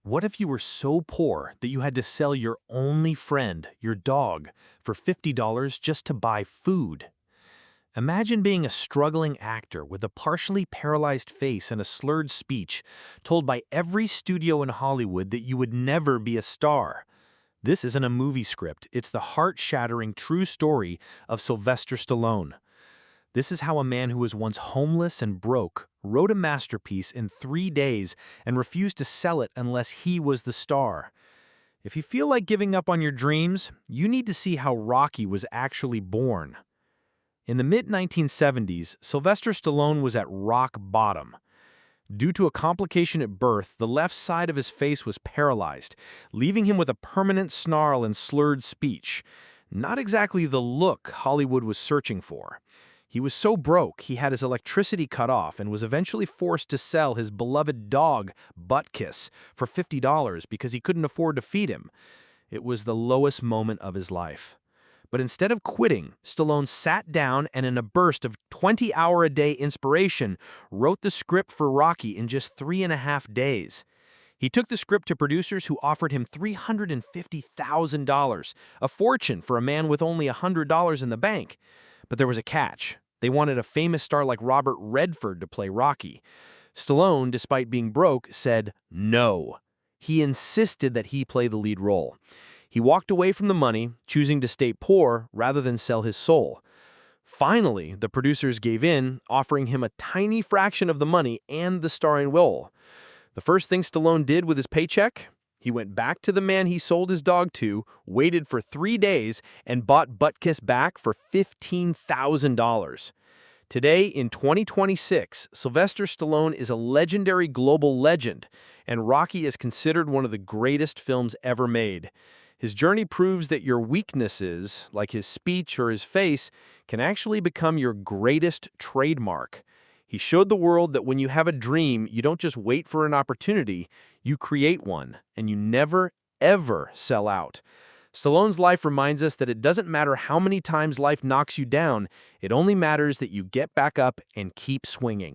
What if you were so poor that you had to sell your only friend, your dog, for $50 just to buy food? Imagine being a struggling actor with a partially paralyzed face and a slurred speech, told by every studio in Hollywood that you would never be a star. This isn't a movie script, it's the heart-shattering true story of Sylvester Stallone. This is how a man who was once homeless and broke wrote a masterpiece in 3 days and refused to sell it unless he was the star. If you feel like giving up on your dreams, you need to see how Rocky was actually born. In the mid-1970s, Sylvester Stallone was at rock bottom. Due to a complication at birth, the left side of his face was paralyzed, leaving him with a permanent snarl and slurred speech. Not exactly the look Hollywood was searching for. He was so broke, he had his electricity cut off and was eventually forced to sell his beloved dog, Butkus, for $50 because he couldn't afford to feed him. It was the lowest moment of his life. But instead of quitting, Stallone sat down and in a burst of 20-hour-a-day inspiration, wrote the script for Rocky in just 3.5 days. He took the script to producers who offered him $350,000, a fortune for a man with only $100 in the bank. But there was a catch. They wanted a famous star like Robert Redford to play Rocky. Stallone, despite being broke, said no. He insisted that he play the lead role. He walked away from the money, choosing to stay poor rather than sell his soul. Finally, the producers gave in, offering him a tiny fraction of the money and the starring role. The first thing Stallone did with his paycheck? He went back to the man he sold his dog to, waited for 3 days, and bought Butkus back for $15,000. Today, in 2026, Sylvester Stallone is a legendary global legend, and Rocky is considered one of the greatest films ever made. His journey proves that your weaknesses, like his speech or his face, can actually become your greatest trademark. He showed the world that when you have a dream, you don't just wait for an opportunity, you create one, and you never, ever sell out. Stallone's life reminds us that it doesn't matter how many times life knocks you down, it only matters that you get back up and keep swinging.